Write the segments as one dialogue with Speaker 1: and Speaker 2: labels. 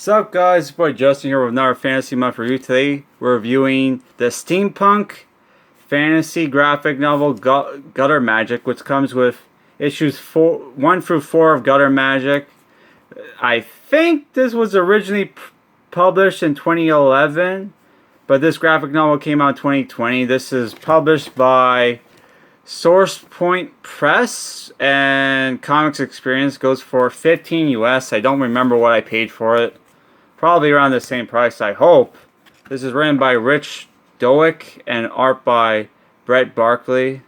Speaker 1: Sup guys, it's boy Justin here with another Fantasy Month review. Today we're reviewing the Steampunk fantasy graphic novel Gutter Magic, which comes with issues 1 through 4 of Gutter Magic. I think this was originally published in 2011, but this graphic novel came out in 2020. This is published by Source Point Press, and Comics Experience goes for $15 US. I don't remember what I paid for it. Probably around the same price, I hope. This is written by Rich Douek and art by Brett Barkley.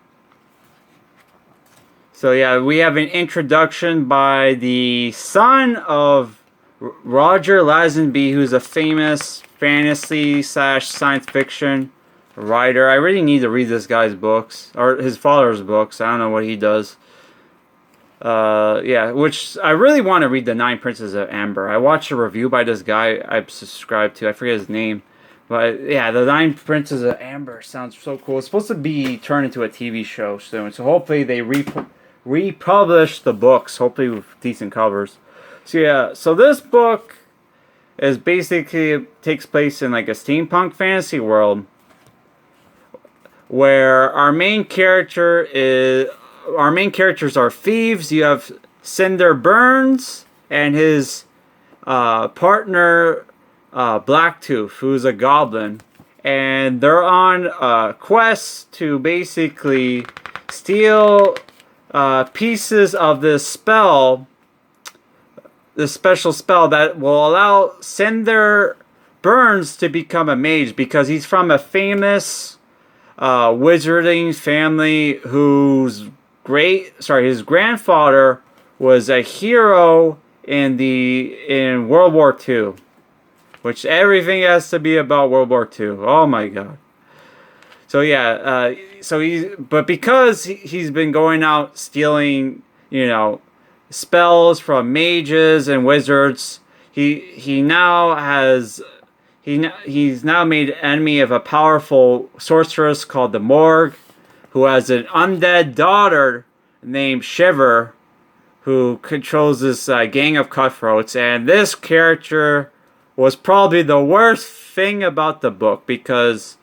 Speaker 1: So yeah, we have an introduction by the son of Roger Lazenby, who's a famous fantasy / science fiction writer. I really need to read this guy's books, or his father's books. I don't know what he does. Yeah, which I really want to read the 9 Princes of Amber. I watched a review by this guy I subscribed to. I forget his name. But yeah, the 9 Princes of Amber sounds so cool. It's supposed to be turned into a TV show soon. So hopefully they republish the books. Hopefully with decent covers. So yeah, so this book is basically takes place in like a steampunk fantasy world, where our main characters are thieves. You have Cinder Burns and his partner Blacktooth, who's a goblin, and they're on a quest to basically steal pieces of this special spell that will allow Cinder Burns to become a mage, because he's from a famous wizarding family whose his grandfather was a hero in World War II, which everything has to be about World War II. Oh my god. So yeah, but because he's been going out stealing, spells from mages and wizards, he's now made enemy of a powerful sorceress called the Morgue, who has an undead daughter named Shiver, who controls this gang of cutthroats. And this character was probably the worst thing about the book, because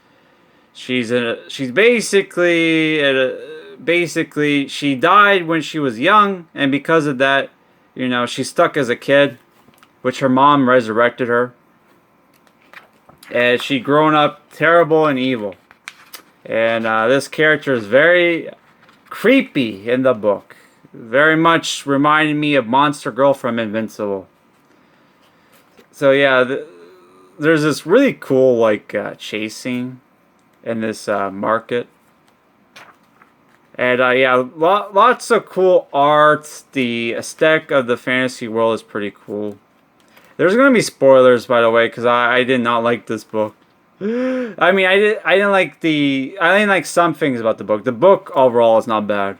Speaker 1: she's basically she died when she was young, and because of that, she's stuck as a kid, which her mom resurrected her. And she grown up terrible and evil. And this character is very creepy in the book. Very much reminded me of Monster Girl from Invincible. So yeah, there's this really cool chase scene in this market. And yeah, lots of cool art. The aesthetic of the fantasy world is pretty cool. There's gonna be spoilers, by the way, because I did not like this book. I mean, I didn't like some things about the book. The book overall is not bad.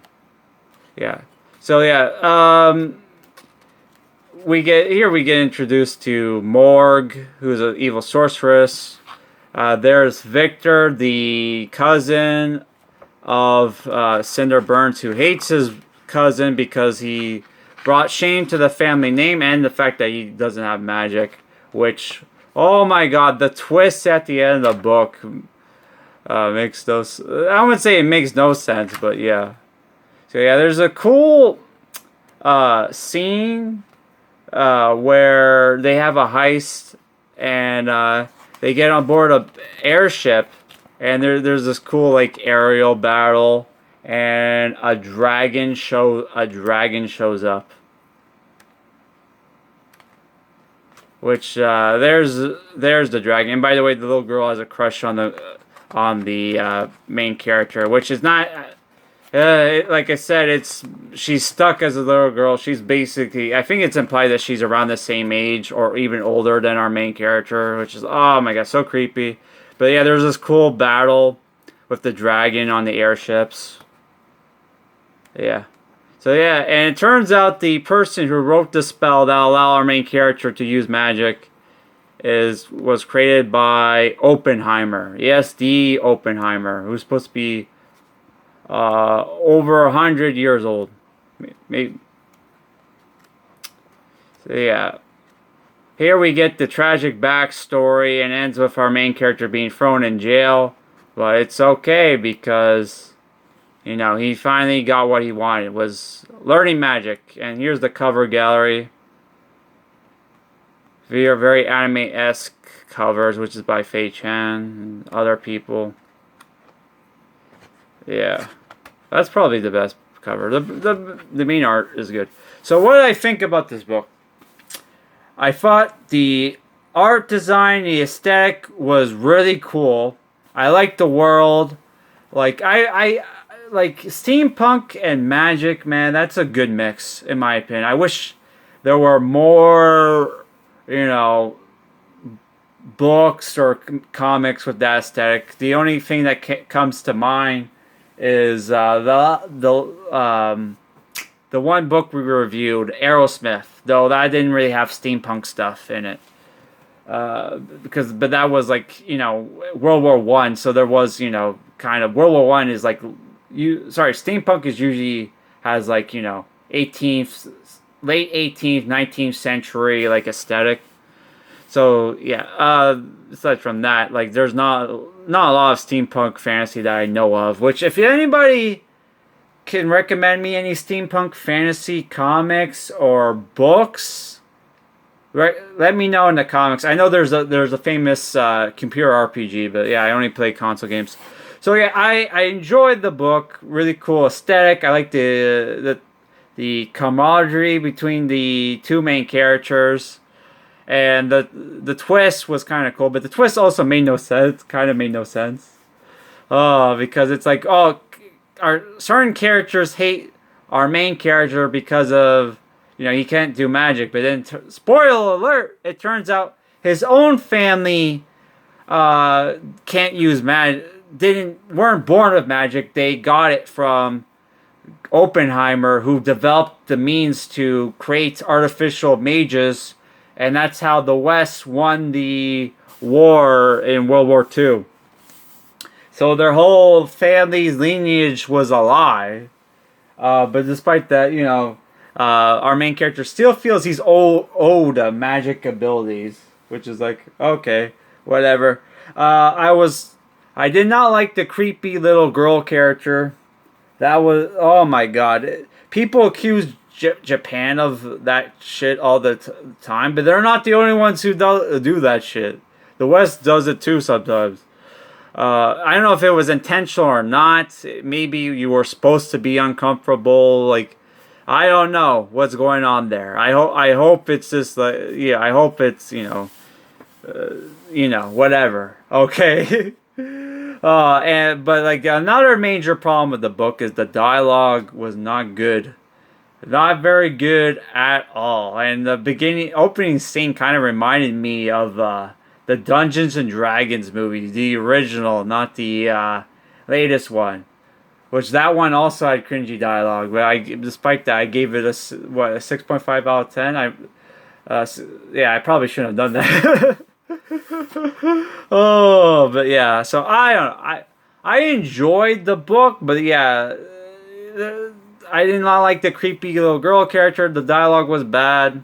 Speaker 1: Yeah. So yeah, we get introduced to Morgue, who's an evil sorceress. There's Victor, the cousin of Cinder Burns, who hates his cousin because he brought shame to the family name and the fact that he doesn't have magic, which, oh my god, the twist at the end of the book makes those. I wouldn't say it makes no sense, but yeah. So yeah, there's a cool scene where they have a heist, and they get on board an airship, and there's this cool aerial battle, and a dragon shows up. Which there's the dragon. And by the way, the little girl has a crush on the main character, which is not like I said. She's stuck as a little girl. She's basically, I think it's implied that she's around the same age or even older than our main character, which is, oh my god, so creepy. But yeah, there's this cool battle with the dragon on the airships. Yeah. So yeah, and it turns out the person who wrote the spell that allow our main character to use magic was created by Oppenheimer. Yes, the Oppenheimer, who's supposed to be over 100 years old. Maybe. So yeah. Here we get the tragic backstory and ends with our main character being thrown in jail. But it's okay because, you know, he finally got what he wanted, was learning magic. And here's the cover gallery. Very anime-esque covers, which is by Fei Chan and other people. Yeah. That's probably the best cover. The main art is good. So what did I think about this book? I thought the art design, the aesthetic was really cool. I like the world. Like I like steampunk and magic, man. That's a good mix in my opinion. I wish there were more, you know, books or comics with that aesthetic. The only thing that comes to mind is the one book we reviewed, Aerosmith, though that didn't really have steampunk stuff in it. But that was like, you know, World War One, so there was, you know, kind of World War One is like steampunk is usually has like, you know, late 18th, 19th century like aesthetic. So yeah, aside from that, like there's not a lot of steampunk fantasy that I know of. Which if anybody can recommend me any steampunk fantasy comics or books, let me know in the comments. I know there's a famous computer RPG, but yeah, I only play console games. So yeah, I enjoyed the book. Really cool aesthetic. I like the camaraderie between the two main characters. And the twist was kind of cool, but the twist also made no sense. Kind of made no sense. Because it's like, our certain characters hate our main character because of, you know, he can't do magic. But then, spoiler alert, it turns out his own family can't use magic. Weren't born with magic. They got it from Oppenheimer, who developed the means to create artificial mages. And that's how the West won the war in World War II. So their whole family's lineage was a lie. But despite that, you know, our main character still feels he's owed magic abilities. Which is like, okay, whatever. I did not like the creepy little girl character. That was, oh my god. People accuse Japan of that shit all the time, but they're not the only ones who do that shit. The West does it too sometimes. I don't know if it was intentional or not. Maybe you were supposed to be uncomfortable. Like, I don't know what's going on there. I hope it's just like, yeah. I hope it's, you know, whatever. Okay. But like another major problem with the book is the dialogue was not good. Not very good at all. And the opening scene kind of reminded me of the Dungeons and Dragons movie, the original, not the latest one. Which that one also had cringy dialogue, but despite that, I gave it a 6.5 out of 10. Yeah, I probably shouldn't have done that. Oh, but yeah. So I don't know. I enjoyed the book, but yeah. I did not like the creepy little girl character. The dialogue was bad.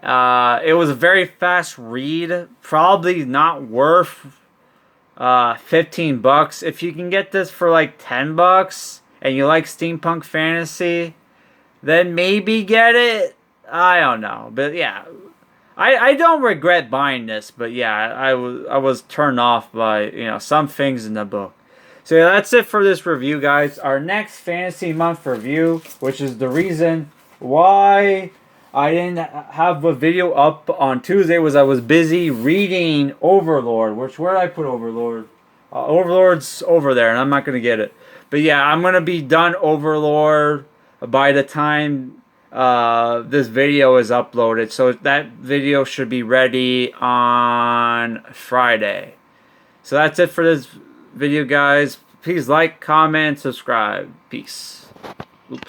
Speaker 1: It was a very fast read. Probably not worth $15. If you can get this for like $10 and you like steampunk fantasy, then maybe get it. I don't know, but yeah, I don't regret buying this. But yeah, I was turned off by, you know, some things in the book. So yeah, that's it for this review, guys. Our next Fantasy Month review, which is the reason why I didn't have a video up on Tuesday, was I was busy reading Overlord. Where did I put Overlord? Overlord's over there, and I'm not going to get it. But yeah, I'm going to be done Overlord by the time this video is uploaded. So that video should be ready on Friday. So that's it for this video, guys. Please like, comment, subscribe. Peace. Oops.